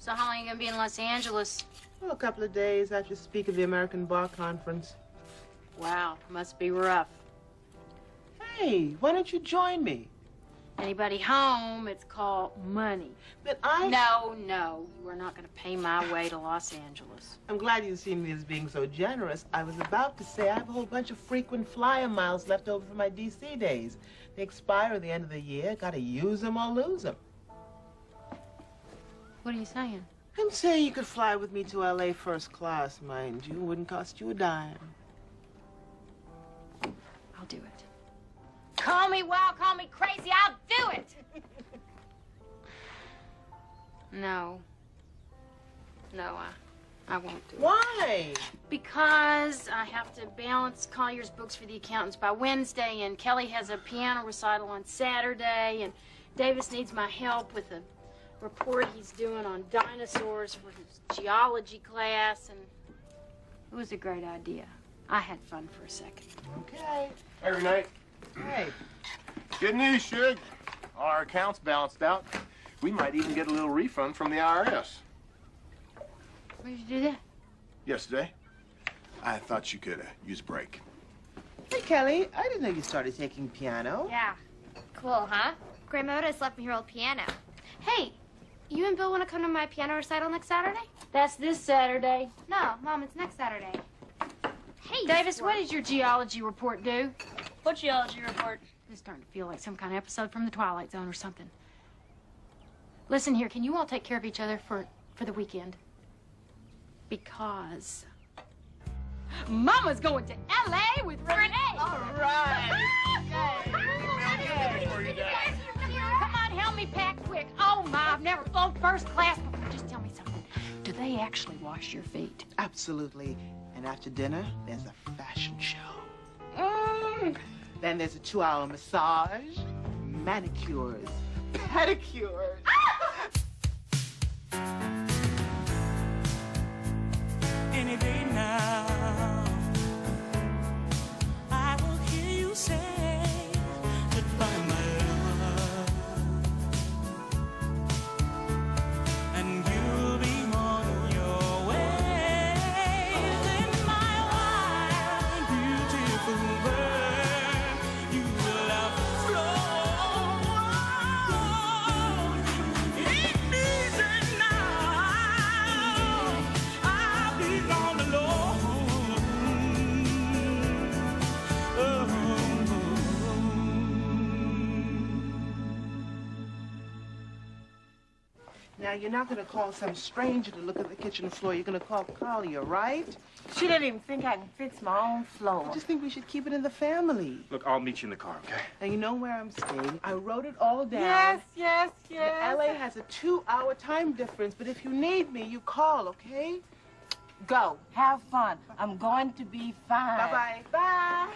So how long are you gonna be in Los Angeles? Well, a couple of days after speak of the American Bar Conference. Wow, must be rough. Hey, why don't you join me? Anybody home, it's called money. But No, you are not gonna pay my way to Los Angeles. I'm glad you see me as being so generous. I was about to say I have a whole bunch of frequent flyer miles left over from my D.C. days. They expire at the end of the year. Gotta use them or lose them. What are you saying? I'm saying you could fly with me to L.A. first class, mind you. Wouldn't cost you a dime. I'll do it. Call me wild, call me crazy, I'll do it! No, I won't do it. Why? Because I have to balance Collier's books for the accountants by Wednesday, and Kelly has a piano recital on Saturday, and Davis needs my help with a report he's doing on dinosaurs for his geology class, and it was a great idea. I had fun for a second. Okay. Every night. Hey. Good news, Suge. All our accounts balanced out. We might even get a little refund from the IRS. Where did you do that? Yesterday. I thought you could use a break. Hey, Kelly, I didn't know you started taking piano. Yeah. Cool, huh? Grandma just left me her old piano. Hey, you and Bill want to come to my piano recital next Saturday? That's this Saturday. No, Mom, it's next Saturday. Hey, Davis, what did your geology report do? What geology report? It's starting to feel like some kind of episode from the Twilight Zone or something. Listen here, can you all take care of each other for the weekend? Because Mama's going to L.A. with Renee. All right. Come on, help me pack quick. Oh, Ma, I've never flown first class before. Just tell me something. Do they actually wash your feet? Absolutely. And after dinner, there's a fashion show. Then there's a 2-hour massage, manicures, pedicures. Any day now, I will hear you say goodbye, my love, and you'll be on your way. Then my wild, beautiful bird, you will outflow. It isn't now. I'll be gone alone. Now, you're not going to call some stranger to look at the kitchen floor. You're going to call Collier, right? She didn't even think I can fix my own floor. I just think we should keep it in the family. Look, I'll meet you in the car, okay? Now, you know where I'm staying. I wrote it all down. Yes. LA has a 2-hour time difference, but if you need me, you call, okay? Go. Have fun. I'm going to be fine. Bye-bye. Bye.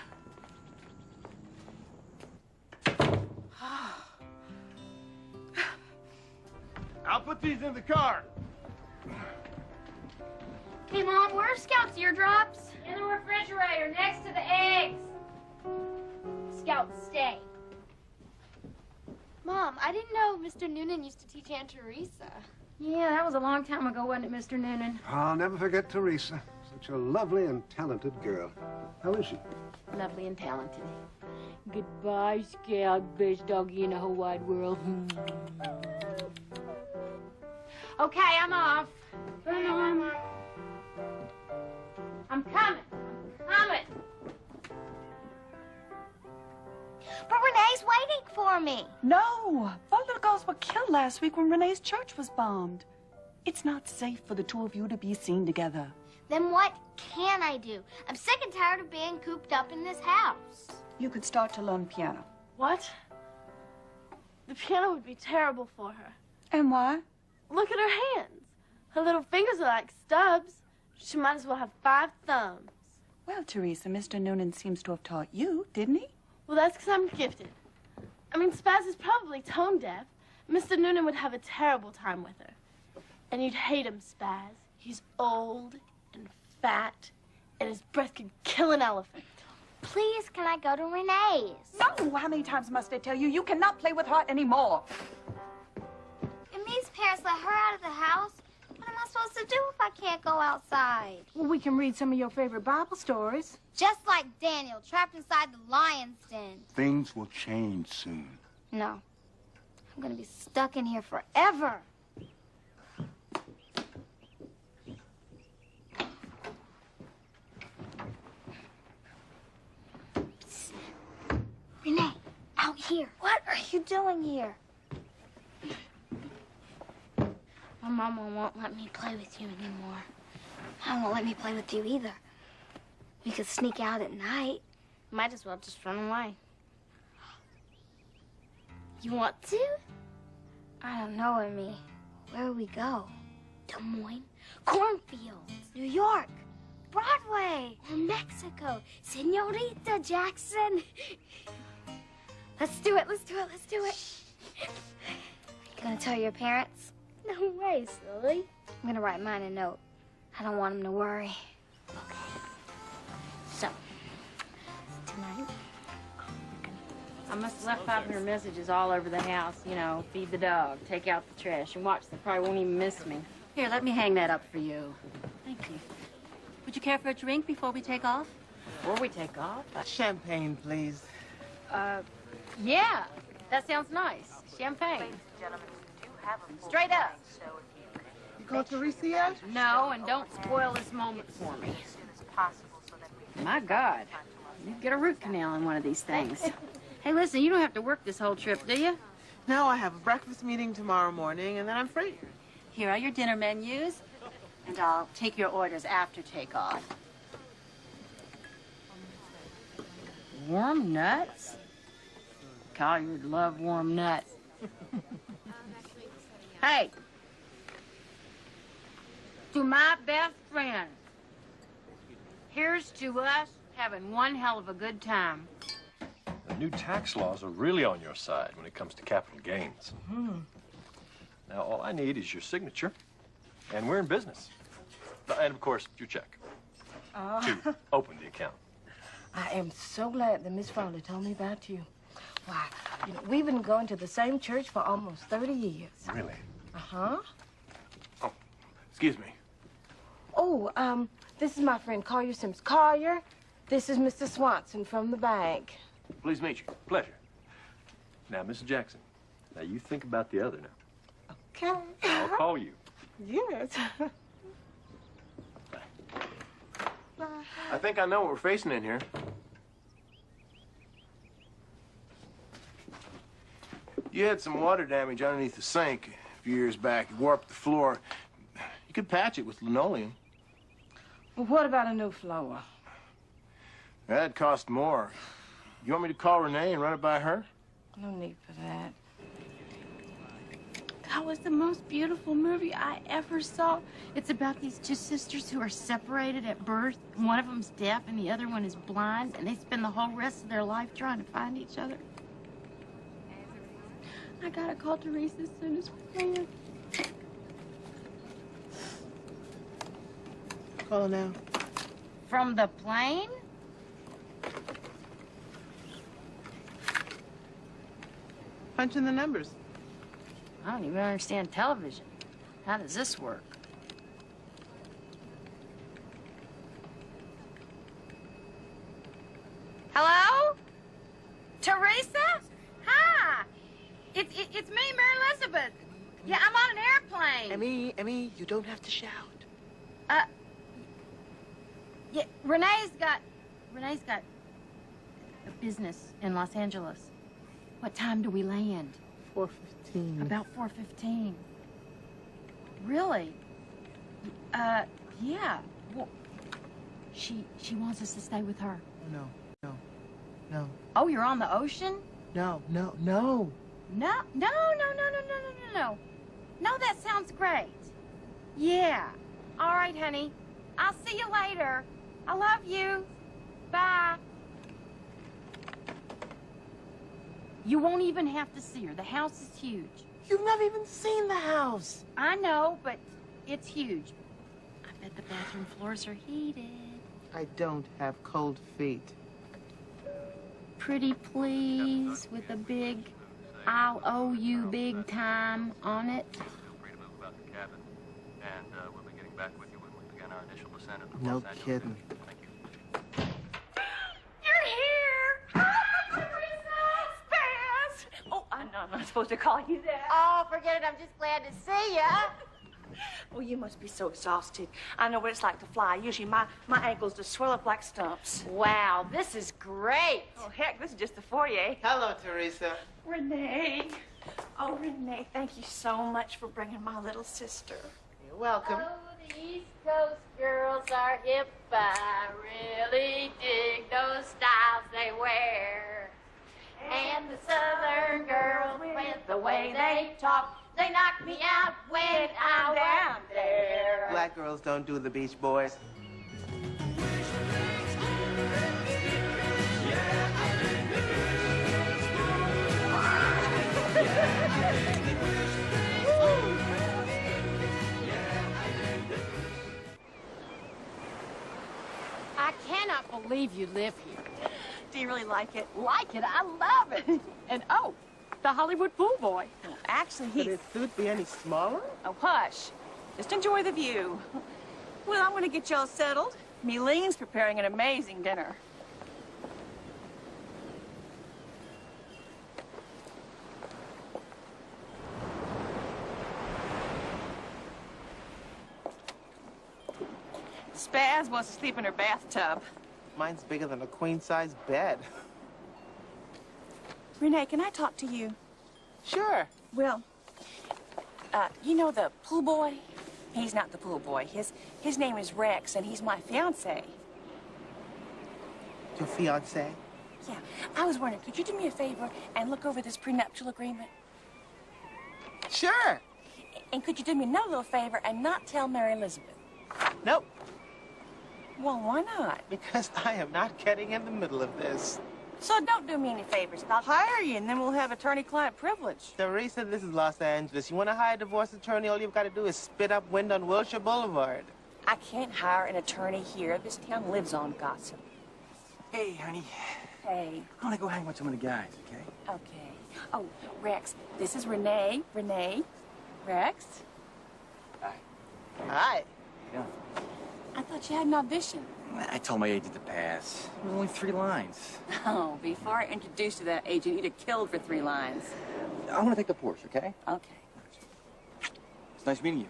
I'll put these in the car. Hey, Mom, where are Scout's eardrops? In the refrigerator next to the eggs. Scout, stay. Mom, I didn't know Mr. Noonan used to teach Aunt Teresa. Yeah, that was a long time ago, wasn't it, Mr. Noonan? I'll never forget Teresa. Such a lovely and talented girl. How is she? Lovely and talented. Goodbye, Scout, best doggy in the whole wide world. Okay, I'm off. Bye, Mom. I'm coming. But Renee's waiting for me. No, both little girls were killed last week when Renee's church was bombed. It's not safe for the two of you to be seen together. Then what can I do? I'm sick and tired of being cooped up in this house. You could start to learn piano. What? The piano would be terrible for her. And why? Look at her hands. Her little fingers are like stubs. She might as well have 5 thumbs. Well, Teresa, Mr. Noonan seems to have taught you, didn't he? Well, that's because I'm gifted. I mean, Spaz is probably tone deaf. Mr. Noonan would have a terrible time with her. And you'd hate him, Spaz. He's old and fat, and his breath could kill an elephant. Please, can I go to Renee's? No, how many times must I tell you? You cannot play with her anymore. If these parents let her out of the house, to do if I can't go outside? Well, we can read some of your favorite Bible stories. Just like Daniel, trapped inside the lion's den. Things will change soon. No. I'm gonna be stuck in here forever. Psst. Renee, out here. What are you doing here? My mama won't let me play with you anymore. I won't let me play with you either. We could sneak out at night. Might as well just run away. You want to? I don't know, Amy. Where would we go? Des Moines? Cornfields? New York? Broadway? Or Mexico? Senorita Jackson? Let's do it, let's do it, let's do it. You gonna tell your parents? No way, silly. I'm gonna write mine a note. I don't want them to worry. Okay. So, tonight, I must have left 500 messages all over the house. You know, feed the dog, take out the trash, and watch, they probably won't even miss me. Here, let me hang that up for you. Thank you. Would you care for a drink before we take off? Before we take off? Champagne, please. Yeah, that sounds nice. Champagne. Straight up. You called Teresa yet? No, and don't spoil this moment for me. My God, you get a root canal in one of these things. Hey, listen, you don't have to work this whole trip, do you? No, I have a breakfast meeting tomorrow morning, and then I'm free. Here are your dinner menus, and I'll take your orders after takeoff. Warm nuts? Collier'd love warm nuts. Hey, to my best friend, here's to us having one hell of a good time. The new tax laws are really on your side when it comes to capital gains. Now, all I need is your signature, and we're in business. And, of course, your check to open the account. I am so glad that Miss Frawley told me about you. Why, you know, we've been going to the same church for almost 30 years. Really? Uh-huh. Oh, excuse me. Oh, this is my friend Collier Sims Collier. This is Mr. Swanson from the bank. Pleased to meet you. Pleasure. Now, Mrs. Jackson, now you think about the other now. Okay. I'll call you. Yes. I think I know what we're facing in here. You had some water damage underneath the sink a few years back. It warped the floor. You could patch it with linoleum. Well, what about a new floor? That'd cost more. You want me to call Renee and run it by her? No need for that. That was the most beautiful movie I ever saw. It's about these two sisters who are separated at birth. One of them's deaf and the other one is blind, and they spend the whole rest of their life trying to find each other. I gotta call Teresa as soon as we can. Call her now. From the plane? Punch in the numbers. I don't even understand television. How does this work? Hello? Teresa? Hi. It's me, Mary Elizabeth. Yeah, I'm on an airplane. Emmy, you don't have to shout. Yeah, Renee's got a business in Los Angeles. What time do we land? 4:15. About 4:15. Really? Yeah. Well, she wants us to stay with her. No. Oh, you're on the ocean? No. No. No, that sounds great. Yeah. All right, honey. I'll see you later. I love you. Bye. You won't even have to see her. The house is huge. You've not even seen the house. I know, but it's huge. I bet the bathroom floors are heated. I don't have cold feet. Pretty please, with a big I'll owe you big time on it. Feel free to move about the cabin, and we'll be getting back back with you when we begin our initial descent into No Los Angeles. kidding. Thank you. You're here! Spaz! Oh, I know I'm not supposed to call you that. Oh, forget it. I'm just glad to see ya. Oh, you must be so exhausted. I know what it's like to fly. Usually my ankles just swell up like stumps. Wow, this is great. Oh, heck, this is just the foyer. Hello, Teresa. Renee. Oh, Renee, thank you so much for bringing my little sister. You're welcome. Oh, the East Coast girls are hip. I really dig those styles they wear. And the Southern girls, with the way they talk, they knock me out when I'm down there. Black girls don't do the Beach Boys. I cannot believe you live here. Do you really like it? Like it? I love it. And oh, the Hollywood pool boy. Well, actually, Could his suit be any smaller? Oh, hush. Just enjoy the view. Well, I'm going to get y'all settled. Meelene's preparing an amazing dinner. Spaz wants to sleep in her bathtub. Mine's bigger than a queen-size bed. Renee, can I talk to you? Sure. Well, you know the pool boy? He's not the pool boy. His name is Rex, and he's my fiancé. Your fiancé? Yeah. I was wondering, could you do me a favor and look over this prenuptial agreement? Sure. And could you do me another little favor and not tell Mary Elizabeth? Nope. Well, why not? Because I am not getting in the middle of this. So don't do me any favors. I'll hire you, and then we'll have attorney-client privilege. Teresa, this is Los Angeles. You want to hire a divorce attorney, all you've got to do is spit up wind on Wilshire Boulevard. I can't hire an attorney here. This town lives on gossip. Hey, honey. Hey. I want to go hang with some of the guys, okay? Okay. Oh, Rex, this is Renee. Renee. Rex. Hi. Hi. Yeah. I thought you had an audition. I told my agent to pass. It was only 3 lines. Oh, before I introduced you to that agent, you'd have killed for 3 lines. I want to take the Porsche, okay? Okay. It's nice meeting you.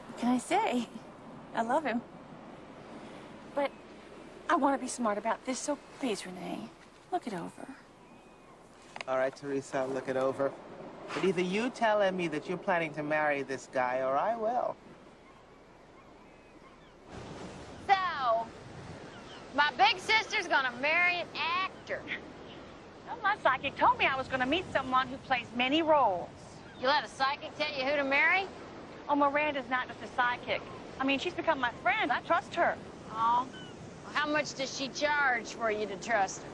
What can I say? I love him. But I want to be smart about this, so please, Renee, look it over. All right, Teresa, I'll look it over. But either you tell Emmy that you're planning to marry this guy, or I will. So, my big sister's gonna marry an actor. Well, my psychic told me I was going to meet someone who plays many roles. You let a psychic tell you who to marry? Oh, Miranda's not just a psychic. I mean, she's become my friend. I trust her. Oh. Well, how much does she charge for you to trust her?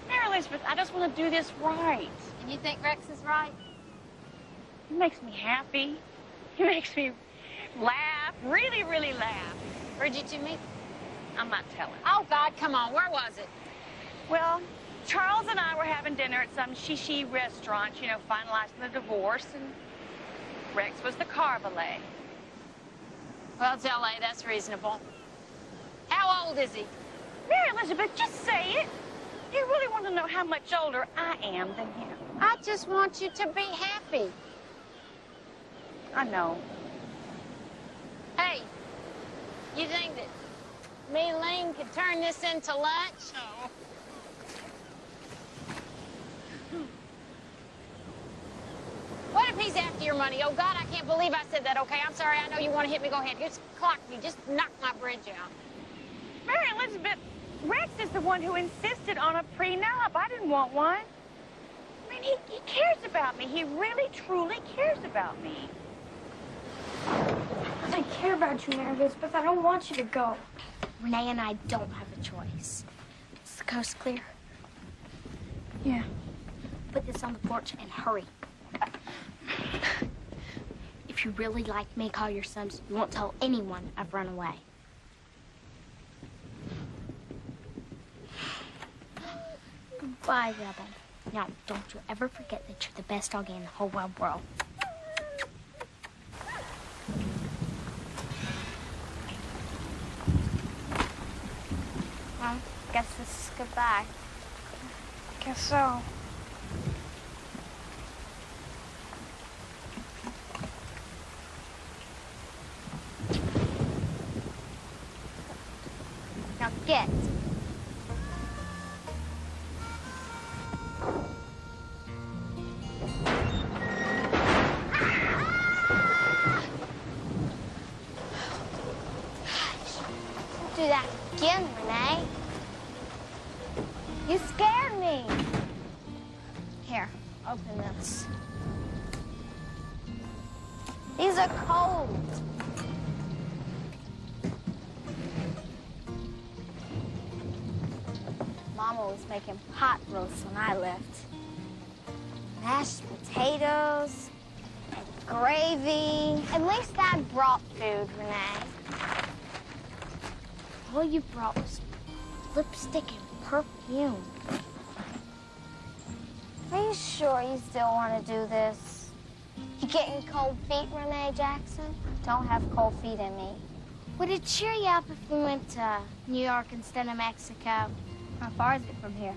Mary Elizabeth, I just want to do this right. And you think Rex is right? He makes me happy. He makes me laugh, really, really laugh. Where'd you two meet? I'm not telling. Oh, God, come on. Where was it? Well, Charles and I were having dinner at some shishi restaurant, you know, finalizing the divorce, and Rex was the car valet. Well, it's L.A. That's reasonable. How old is he? Mary Elizabeth, just say it. You really want to know how much older I am than him. I just want you to be happy. I know. Hey, you think that me and Lane could turn this into lunch? No. What if he's after your money? Oh, God, I can't believe I said that. Okay, I'm sorry. I know you want to hit me. Go ahead. Just clock me. Just knock my bridge out. Mary Elizabeth, Rex is the one who insisted on a prenup. I didn't want one. I mean, he cares about me. He really, truly cares about me. I care about you, Mary Elizabeth. I don't want you to go. Renee and I don't have a choice. Is the coast clear? Yeah. Put this on the porch and hurry. If you really like me, call your sons. You won't tell anyone I've run away. Goodbye, Rebel. Now, don't you ever forget that you're the best doggy in the whole wide world. Well, guess this is goodbye. Guess so. Now get. Don't do that again, Renee. You scared me. Here, open this. These are cold. Mama was making pot roast when I left. Mashed potatoes, and gravy. At least Dad brought food, Renee. All you brought was lipstick and perfume. Are you sure you still want to do this? You getting cold feet, Renee Jackson? Don't have cold feet in me. Would it cheer you up if we went to New York instead of Mexico? How far is it from here?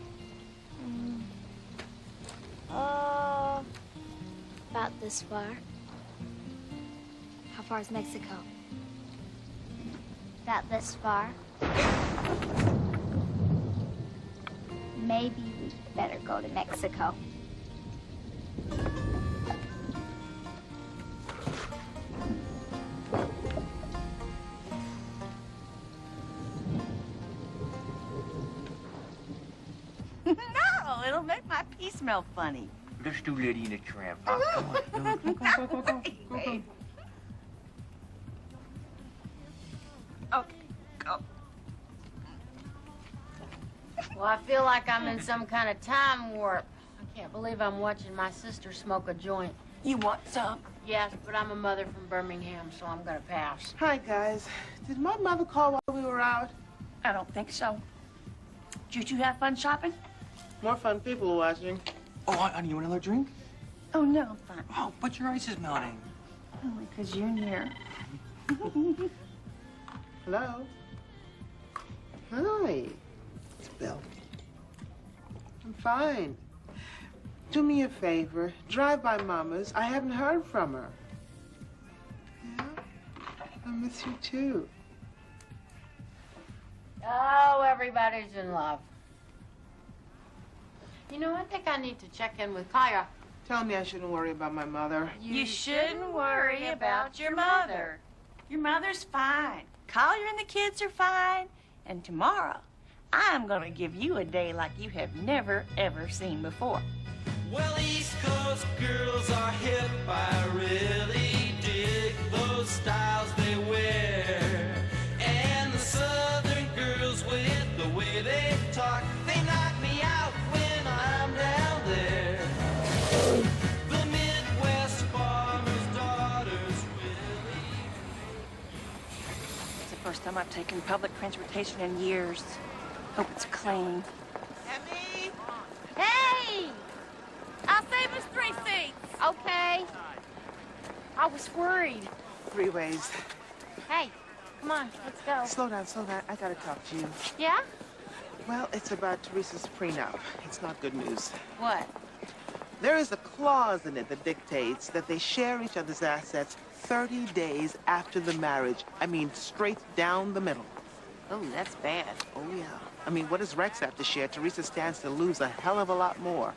About this far. How far is Mexico? About this far. Maybe we better go to Mexico. No, it'll make my pee smell funny. Let's do Lady and the Tramp, huh? Come on. Wait. Okay, go. Well, I feel like I'm in some kind of time warp. I can't believe I'm watching my sister smoke a joint. You want some? Yes, but I'm a mother from Birmingham, so I'm gonna pass. Hi, guys. Did my mother call while we were out? I don't think so. Did you have fun shopping? More fun people watching. Oh, honey, you want another drink? Oh, no, I'm fine. Oh, but your ice is melting. Only because you're near. Hello? Hi. It's Bill. I'm fine. Do me a favor. Drive by Mama's. I haven't heard from her. Yeah? I miss you, too. Oh, everybody's in love. You know, I think I need to check in with Kaya. Tell me I shouldn't worry about my mother. You shouldn't worry about your mother. Your mother's fine. Collier and the kids are fine. And tomorrow, I'm going to give you a day like you have never, ever seen before. Well, East Coast girls are hip. I really dig those styles they wear. And the Southern girls with the way they talk, they knock me out when I'm down there. The Midwest farmers' daughters really. It's the first time I've taken public transportation in years. Hope it's clean. Emmy! Hey! I'll save us 3 seats. Okay. I was worried. Freeways. Hey, come on, let's go. Slow down, slow down. I gotta talk to you. Yeah? Well, it's about Teresa's prenup. It's not good news. What? There is a clause in it that dictates that they share each other's assets 30 days after the marriage. I mean, straight down the middle. Oh, that's bad. Oh, yeah. I mean, what does Rex have to share? Teresa stands to lose a hell of a lot more.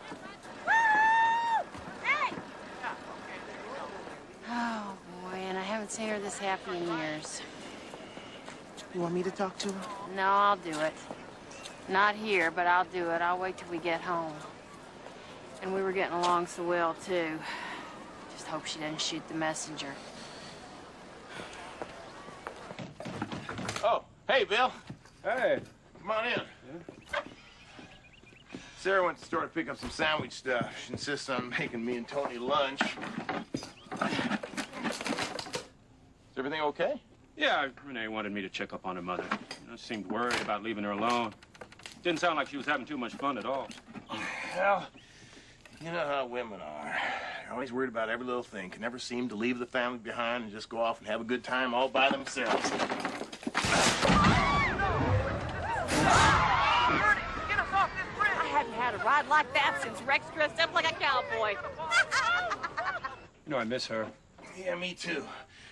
Oh, boy, and I haven't seen her this happy in years. You want me to talk to her? No, I'll do it. Not here, but I'll do it. I'll wait till we get home. And we were getting along so well, too. Just hope she doesn't shoot the messenger. Oh, hey, Bill. Hey. Come on in. Yeah. Sarah went to the store to pick up some sandwich stuff. She insists on making me and Tony lunch. Is everything okay? Yeah, Renee wanted me to check up on her mother. Seemed worried about leaving her alone. Didn't sound like she was having too much fun at all. Well, You know how women are. They're always worried about every little thing. Can never seem to leave the family behind and just go off and have a good time all by themselves. Get us off this bridge! I haven't had a ride like that since Rex dressed up like a cowboy. You know, I miss her. Yeah, me too.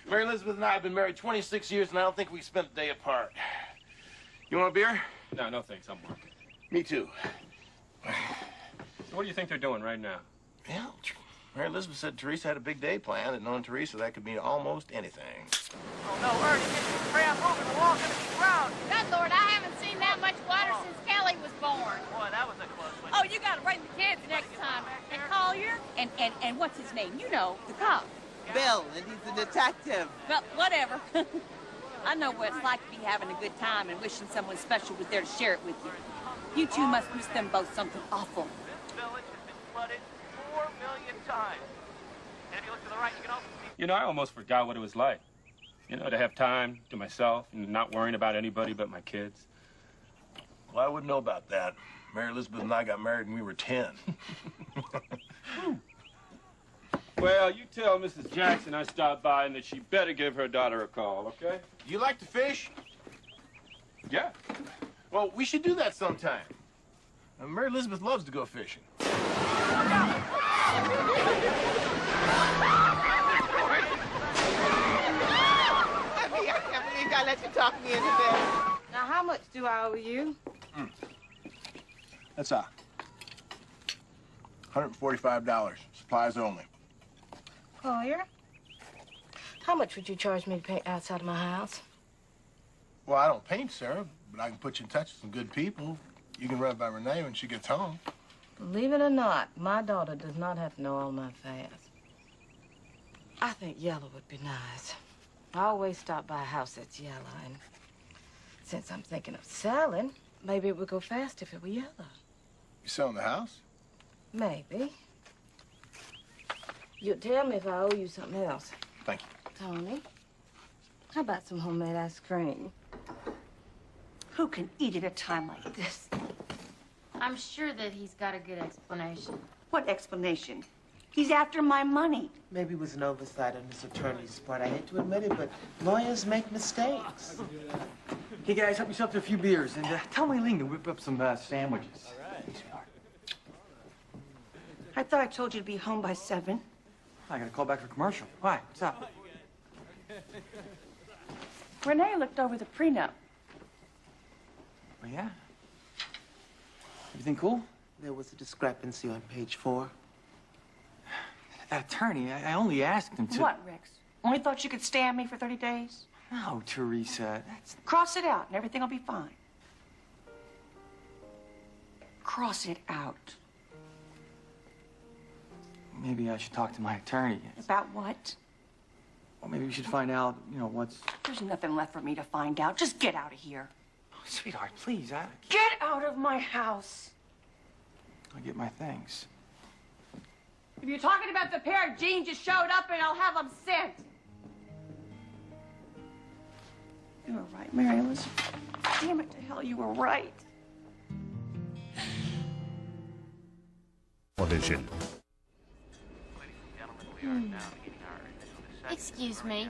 Mary Elizabeth and I have been married 26 years, and I don't think we spent a day apart. You want a beer? No, no thanks. I'm working. Me too. So what do you think they're doing right now? Yeah, Mary Elizabeth said Teresa had a big day planned, and knowing Teresa, that could mean almost anything. Oh, no, Ernie, get this crap moving. We're all gonna be drowned. Good Lord, I haven't seen that much water since Kelly was born. Boy, that was a close one. Oh, you gotta bring the kids next time. And Collier, and what's his name? You know, the cop. Bill, and he's a detective. Well, whatever. I know what it's like to be having a good time and wishing someone special was there to share it with you. You two must miss them both something awful. This village has been flooded 4 million times. And if you look to the right, you can also see... You know, I almost forgot what it was like. You know, to have time to myself and not worrying about anybody but my kids. Well, I wouldn't know about that. Mary Elizabeth and I got married when we were 10. Well, you tell Mrs. Jackson I stopped by and that she better give her daughter a call, okay? You like to fish? Yeah. Well, we should do that sometime. Mary Elizabeth loves to go fishing. I can't believe I let you talk me into bed. Now, how much do I owe you? That's $145. Supplies only. Collier, how much would you charge me to paint outside of my house? Well, I don't paint, Sarah, but I can put you in touch with some good people. You can run it by Renee when she gets home. Believe it or not, my daughter does not have to know all my affairs. I think yellow would be nice. I always stop by a house that's yellow, and since I'm thinking of selling, maybe it would go fast if it were yellow. You selling the house? Maybe. You'll tell me if I owe you something else. Thank you. Tony, how about some homemade ice cream? Who can eat at a time like this? I'm sure that he's got a good explanation. What explanation? He's after my money. Maybe it was an oversight on this attorney's part. I hate to admit it, but lawyers make mistakes. Hey, guys, help yourself to a few beers, and tell Maylene to whip up some sandwiches. I thought I told you to be home by 7. I gotta call back for commercial. Why? What's up? Renee looked over the prenup. Oh, yeah? Everything cool? There was a discrepancy on page 4. That attorney, I only asked him to... What, Rex? Only thought you could stand me for 30 days? No, Teresa, that's... Cross it out and everything will be fine. Cross it out. Maybe I should talk to my attorney. About what? Well, maybe we should find out, you know, what's... There's nothing left for me to find out. Just get out of here. Oh, sweetheart, please, Get out of my house. I'll get my things. If you're talking about the pair of jeans you showed up in, I'll have them sent. You were right, Mary Elizabeth. Damn it to hell, you were right. Television. Excuse me.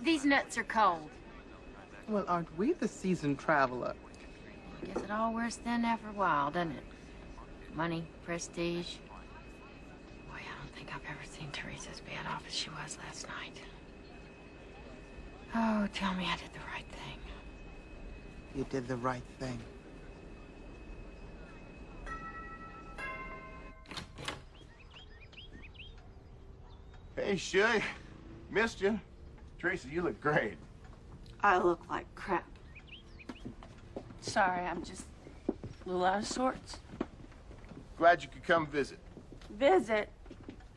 These nuts are cold. Well, aren't we the seasoned traveler? I guess it all wears thin after a while, doesn't it? Money, prestige. Boy, I don't think I've ever seen Teresa as bad off as she was last night. Oh, tell me I did the right thing. You did the right thing. Hey, Shay. Missed you. Teresa, you look great. I look like crap. Sorry, I'm just a little out of sorts. Glad you could come visit. Visit?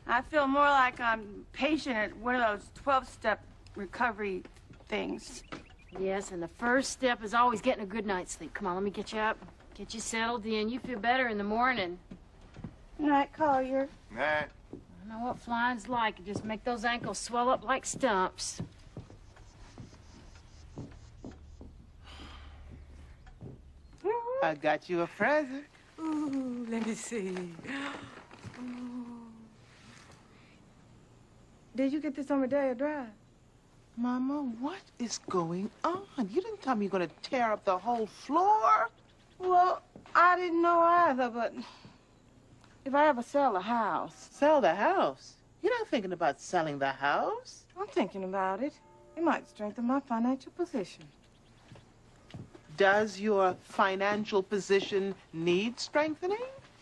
I feel more like I'm patient at one of those 12-step recovery things. Yes, and the first step is always getting a good night's sleep. Come on, let me get you up, get you settled in. You feel better in the morning. Good night, Collier. Night. I know what flying's like. You just make those ankles swell up like stumps. I got you a present. Ooh, let me see. Ooh, Did you get this on Medea Drive? Mama, what is going on? You didn't tell me you're going to tear up the whole floor. Well, I didn't know either, but if I ever sell a house... Sell the house? You're not thinking about selling the house? I'm thinking about it. It might strengthen my financial position. Does your financial position need strengthening?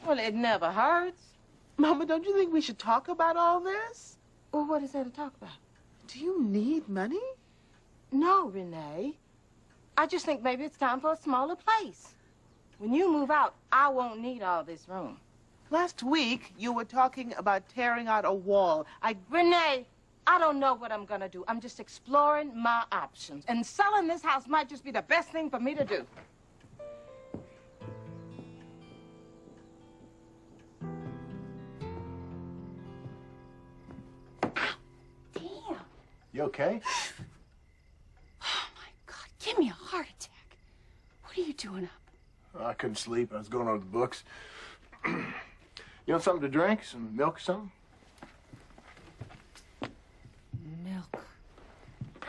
Well, it never hurts. Mama, don't you think we should talk about all this? Well, what is there to talk about? Do you need money? No, Renee. I just think maybe it's time for a smaller place. When you move out, I won't need all this room. Last week, you were talking about tearing out a wall. Renee, I don't know what I'm gonna do. I'm just exploring my options. And selling this house might just be the best thing for me to do. You okay? Oh, my God. Give me a heart attack. What are you doing up? I couldn't sleep. I was going over the books. You want something to drink? Some milk or something? Milk.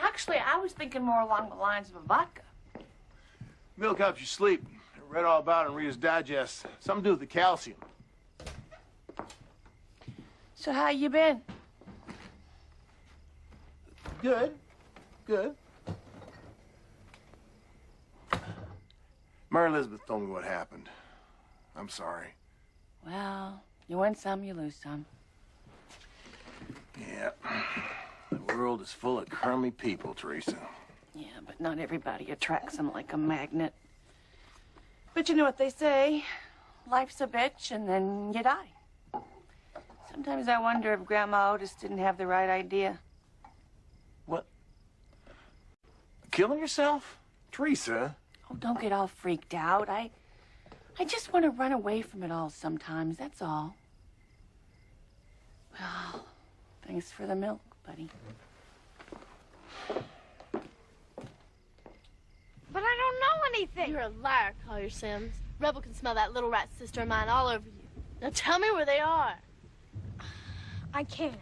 Actually, I was thinking more along the lines of a vodka. Milk helps you sleep. I read all about it in Reader's Digest. Something to do with the calcium. So how you been? Good. Good. Mary Elizabeth told me what happened. I'm sorry. Well, you win some, you lose some. Yeah. The world is full of crummy people, Teresa. Yeah, but not everybody attracts them like a magnet. But you know what they say. Life's a bitch, and then you die. Sometimes I wonder if Grandma Otis didn't have the right idea. What? Killing yourself? Teresa? Oh, don't get all freaked out. I just want to run away from it all sometimes, that's all. Well, thanks for the milk, buddy. But I don't know anything. You're a liar, Collier Sims. Rebel can smell that little rat sister of mine all over you. Now tell me where they are. I can't.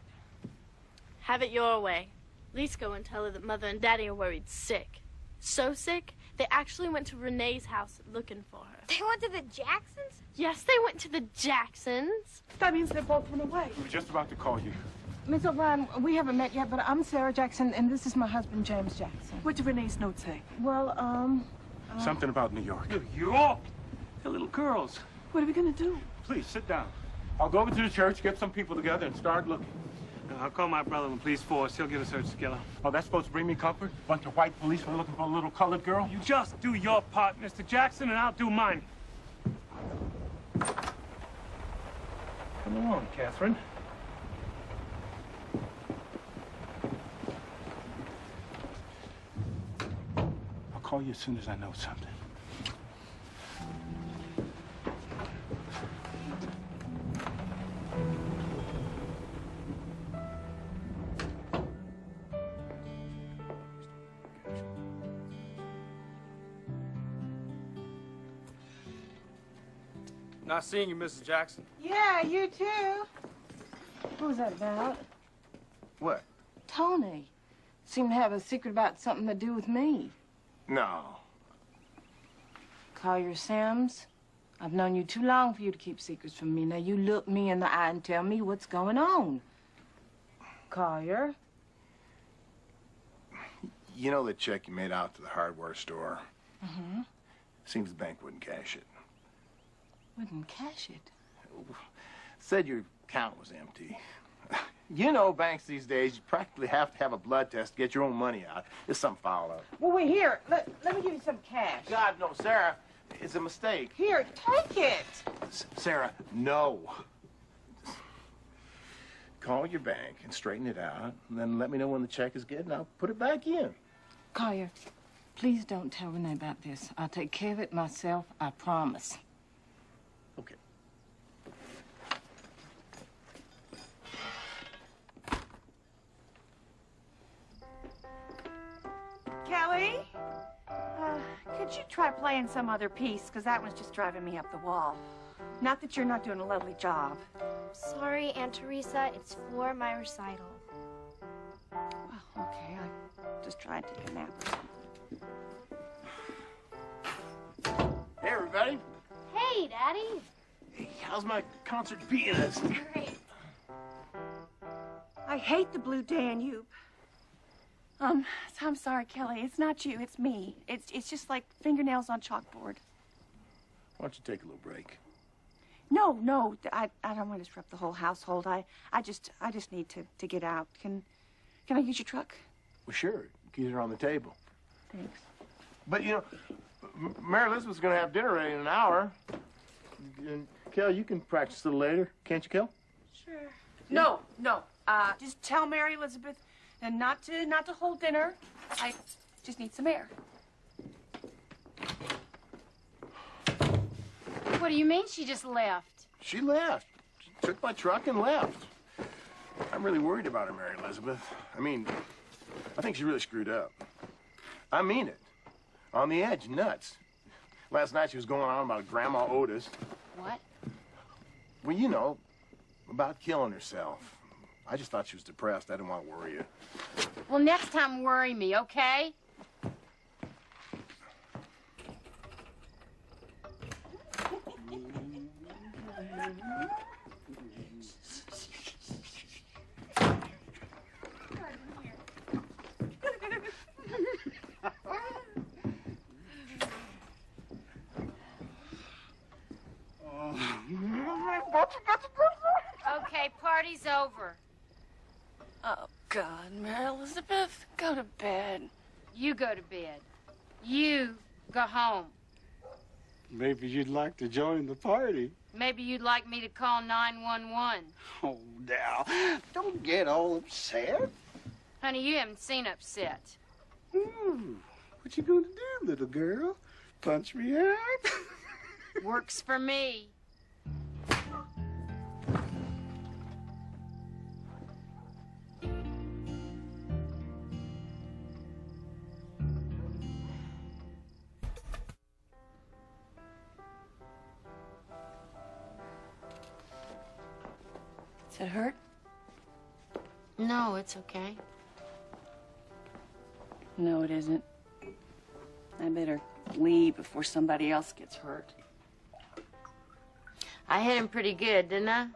Have it your way. At least go and tell her that Mother and Daddy are worried sick. So sick, they actually went to Renee's house looking for her. They went to the Jacksons? Yes, they went to the Jacksons. That means they both went away. We were just about to call you. Miss O'Brien, we haven't met yet, but I'm Sarah Jackson, and this is my husband, James Jackson. What did Renee's note say? Well, Something about New York. New York? They're little girls. What are we gonna do? Please, sit down. I'll go over to the church, get some people together, and start looking. I'll call my brother in the police force. He'll get a search together. Oh, that's supposed to bring me comfort? Bunch of white policemen looking for a little colored girl? You just do your part, Mr. Jackson, and I'll do mine. Come along, Catherine. I'll call you as soon as I know something. Nice seeing you, Mrs. Jackson. Yeah, you too. What was that about? What? Tony. Seemed to have a secret about something to do with me. No. Collier Sims, I've known you too long for you to keep secrets from me. Now you look me in the eye and tell me what's going on. Collier? You know the check you made out to the hardware store? Mm-hmm. Seems the bank wouldn't cash it. Wouldn't cash it? Said your account was empty. You know, banks these days, you practically have to have a blood test to get your own money out. There's some foul up. Well, wait, here. Let me give you some cash. God, no, Sarah. It's a mistake. Here, take it. Sarah, no. Call your bank and straighten it out, and then let me know when the check is good, and I'll put it back in. Collier, please don't tell Renee about this. I'll take care of it myself, I promise. Okay. Kelly? Could you try playing some other piece? Because that one's just driving me up the wall. Not that you're not doing a lovely job. Sorry, Aunt Teresa. It's for my recital. try and take a nap or something. Hey, everybody. Hey, Daddy. Hey, how's my concert pianist? Great. I hate the Blue Danube. I'm sorry, Kelly. It's not you. It's me. It's just like fingernails on chalkboard. Why don't you take a little break? No. I don't want to disrupt the whole household. I just need to get out. Can I use your truck? Well, sure. Keys are on the table. Thanks. But, you know, Mary Elizabeth's going to have dinner ready in an hour. And, Kel, you can practice a little later. Can't you, Kel? Sure. No. Just tell Mary Elizabeth and not to hold dinner. I just need some air. What do you mean she just left? She left. She took my truck and left. I'm really worried about her, Mary Elizabeth. I mean, I think she really screwed up. I mean it. On the edge, nuts. Last night she was going on about Grandma Otis. What? Well, you know, about killing herself. I just thought she was depressed. I didn't want to worry you. Well, next time worry me, okay? Okay, party's over. Oh, God, Mary Elizabeth, go to bed. You go to bed. You go home. Maybe you'd like to join the party. Maybe you'd like me to call 911. Oh, now, don't get all upset. Honey, you haven't seen upset. What you gonna do, little girl? Punch me out? Works for me. Does it hurt? No, it's okay. No, it isn't. I better leave before somebody else gets hurt. I hit him pretty good, didn't I?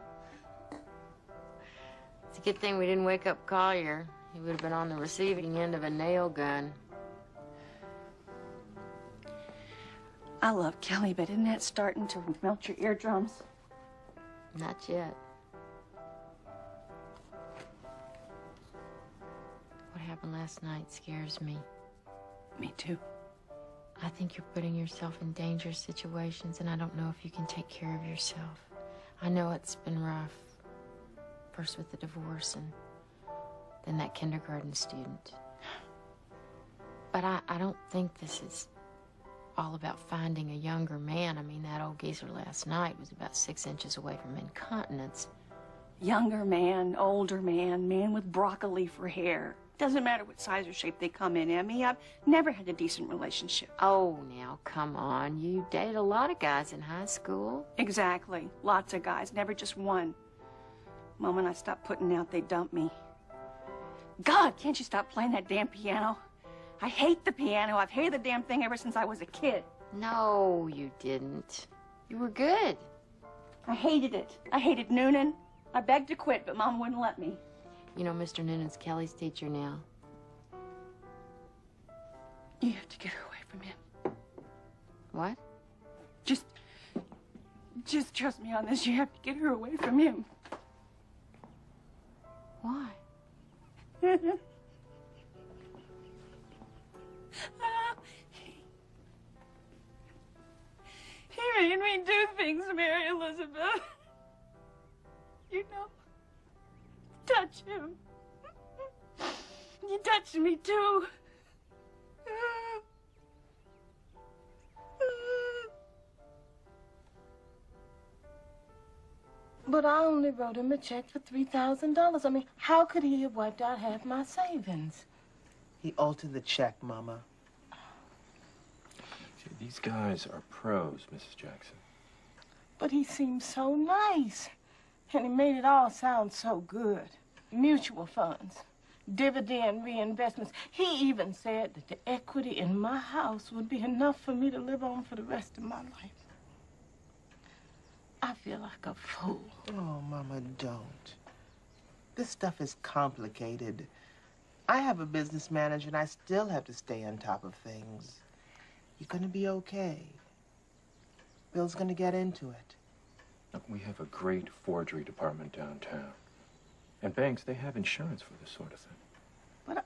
It's a good thing we didn't wake up Collier. He would have been on the receiving end of a nail gun. I love Kelly, but isn't that starting to melt your eardrums? Not yet. What happened last night scares me. Me too. I think you're putting yourself in dangerous situations, and I don't know if you can take care of yourself. I know it's been rough. First with the divorce, and then that kindergarten student. But I don't think this is all about finding a younger man. I mean, that old geezer last night was about 6 inches away from incontinence. Younger man, older man, man with broccoli for hair. Doesn't matter what size or shape they come in, Emmy. I've never had a decent relationship. Oh, now, come on. You dated a lot of guys in high school. Exactly. Lots of guys, never just one. The moment I stopped putting out, they dumped me. God, can't you stop playing that damn piano? I hate the piano. I've hated the damn thing ever since I was a kid. No, you didn't. You were good. I hated it. I hated Noonan. I begged to quit, but Mom wouldn't let me. You know, Mr. Noonan's Kelly's teacher now. You have to get her away from him. What? Just trust me on this. You have to get her away from him. Why? He made me do things, Mary Elizabeth. You know, touch him. You touched me too. But I only wrote him a check for $3,000. I mean, how could he have wiped out half my savings? He altered the check, Mama. See, these guys are pros, Mrs. Jackson. But he seemed so nice. And he made it all sound so good. Mutual funds. dividend reinvestments. He even said that the equity in my house would be enough for me to live on for the rest of my life. I feel like a fool. Oh, Mama, don't. This stuff is complicated. I have a business manager, and I still have to stay on top of things. You're gonna be okay. Bill's gonna get into it. Look, we have a great forgery department downtown. And banks, they have insurance for this sort of thing. But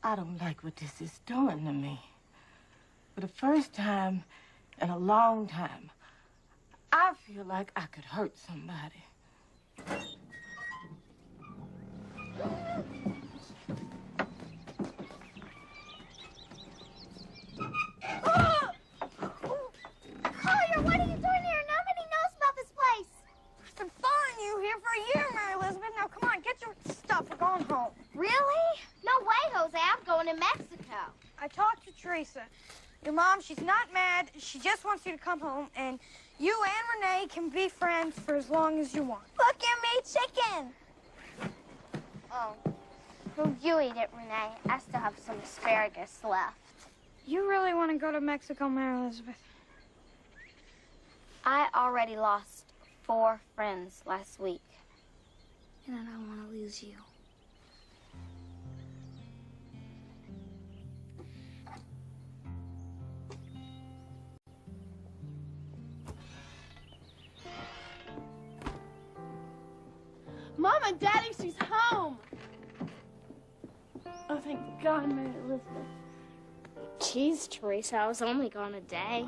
I don't like what this is doing to me. For the first time in a long time, I feel like I could hurt somebody. Collier, what are you doing here? Nobody knows about this place. I've been following you here for a year, Mary Elizabeth. Now, come on, get your stuff. We're going home. Really? No way, Jose. I'm going to Mexico. I talked to Teresa. Your mom, she's not mad. She just wants you to come home, and you and Renee can be friends for as long as you want. Look at me, chicken. Oh. Well, you eat it, Renee. I still have some asparagus left. You really want to go to Mexico, Mary Elizabeth? I already lost 4 friends last week. And I don't want to lose you. Mom and Daddy, she's home. Oh, thank God, Mary Elizabeth. Jeez, Teresa, I was only gone a day.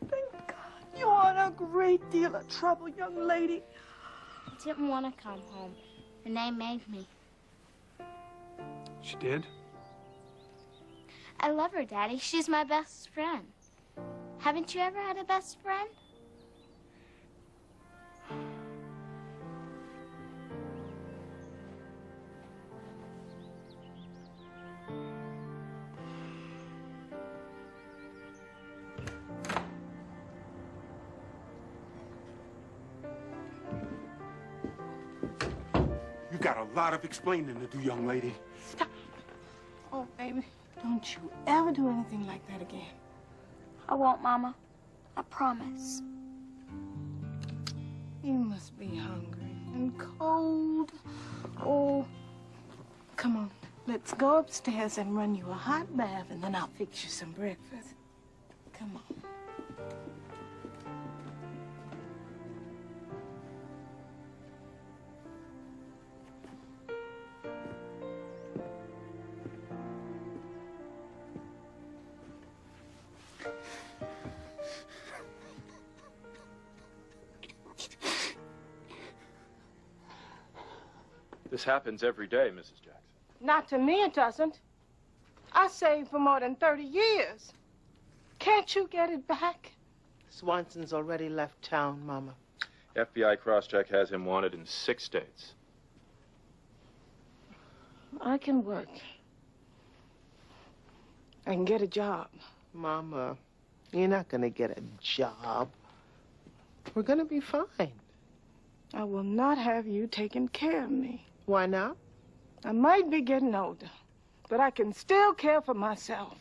Thank God. You are in a great deal of trouble, young lady. I didn't want to come home. Renee made me. She did? I love her, Daddy. She's my best friend. Haven't you ever had a best friend? You got a lot of explaining to do, young lady. Stop. Oh, baby, don't you ever do anything like that again. I won't, Mama. I promise. You must be hungry and cold. Oh, come on. Let's go upstairs and run you a hot bath, and then I'll fix you some breakfast. Come on. This happens every day, Mrs. Jackson. Not to me, it doesn't. I saved for more than 30 years. Can't you get it back? Swanson's already left town, Mama. FBI crosscheck has him wanted in 6 states. I can work. I can get a job. Mama, you're not gonna get a job. We're gonna be fine. I will not have you taking care of me. Why not? I might be getting older, but I can still care for myself.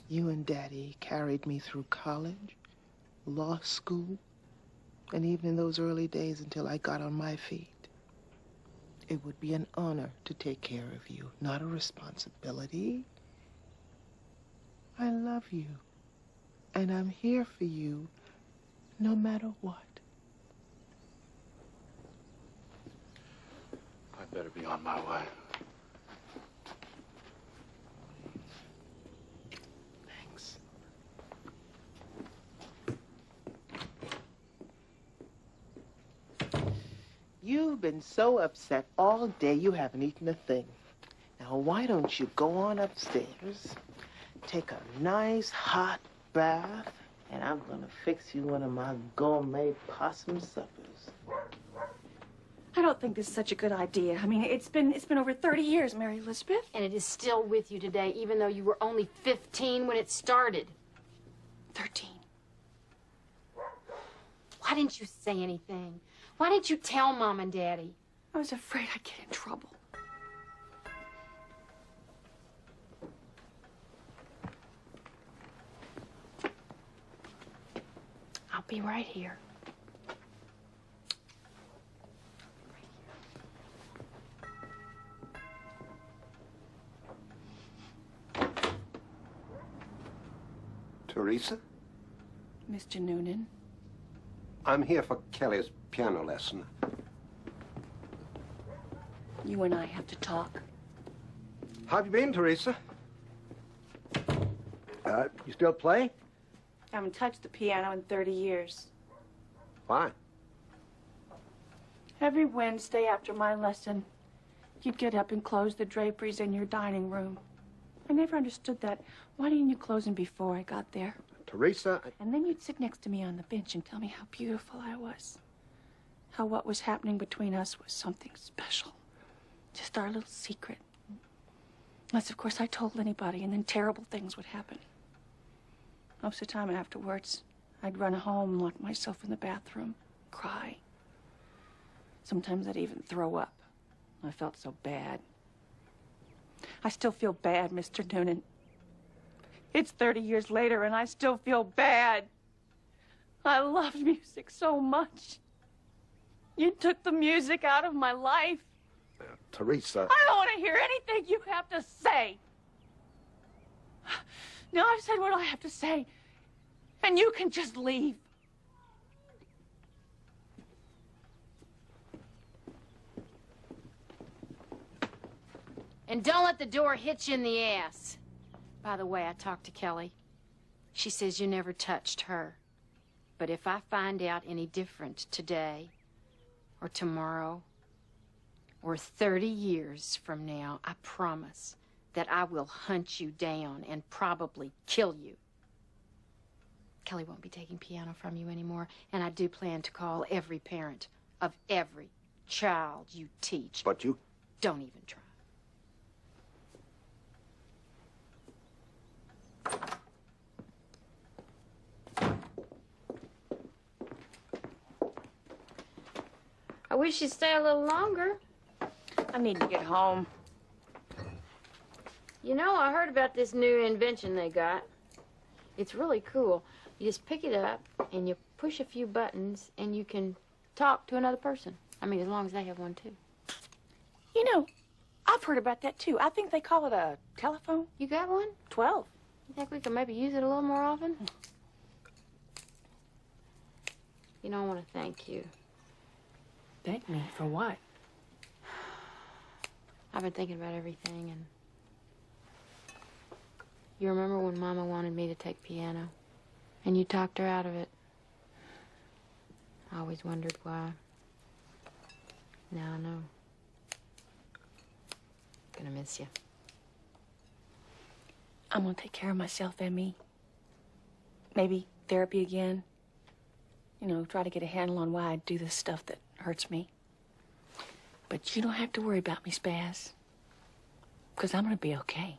You and Daddy carried me through college, law school, and even in those early days until I got on my feet. It would be an honor to take care of you, not a responsibility. I love you, and I'm here for you no matter what. I better be on my way. Thanks. You've been so upset all day you haven't eaten a thing. Now, why don't you go on upstairs, take a nice hot bath, and I'm gonna fix you one of my gourmet possum suppers. I don't think this is such a good idea. I mean, it's been over 30 years, Mary Elizabeth. And it is still with you today, even though you were only 15 when it started. 13. Why didn't you say anything? Why didn't you tell Mom and Daddy? I was afraid I'd get in trouble. I'll be right here. Teresa? Mr. Noonan. I'm here for Kelly's piano lesson. You and I have to talk. How have you been, Teresa? You still play? I haven't touched the piano in 30 years. Why? Every Wednesday after my lesson, you'd get up and close the draperies in your dining room. I never understood that. Why didn't you close them before I got there? Teresa, And then you'd sit next to me on the bench and tell me how beautiful I was. How what was happening between us was something special. Just our little secret. Unless, of course, I told anybody, and then terrible things would happen. Most of the time afterwards, I'd run home, lock myself in the bathroom, cry. Sometimes I'd even throw up. I felt so bad. I still feel bad, Mr. Noonan. It's 30 years later, and I still feel bad. I loved music so much. You took the music out of my life. Teresa. I don't want to hear anything you have to say. Now I've said what I have to say, and you can just leave. And don't let the door hit you in the ass. By the way, I talked to Kelly. She says you never touched her. But if I find out any different today, or tomorrow, or 30 years from now, I promise that I will hunt you down and probably kill you. Kelly won't be taking piano from you anymore, and I do plan to call every parent of every child you teach. But you... Don't even try. I wish you'd stay a little longer. I need to get home. You know, I heard about this new invention they got. It's really cool. You just pick it up and you push a few buttons and you can talk to another person. I mean, as long as they have one too. You know, I've heard about that too. I think they call it a telephone. You got one? 12. You think we could maybe use it a little more often? You know, I want to thank you. Thank me for what? I've been thinking about everything, and you remember when Mama wanted me to take piano, and you talked her out of it? I always wondered why. Now I know. Gonna miss you. I'm gonna take care of myself, Emmy. Maybe therapy again. You know, try to get a handle on why I do this stuff that hurts me. But you don't have to worry about me, Spaz. Because I'm gonna be okay.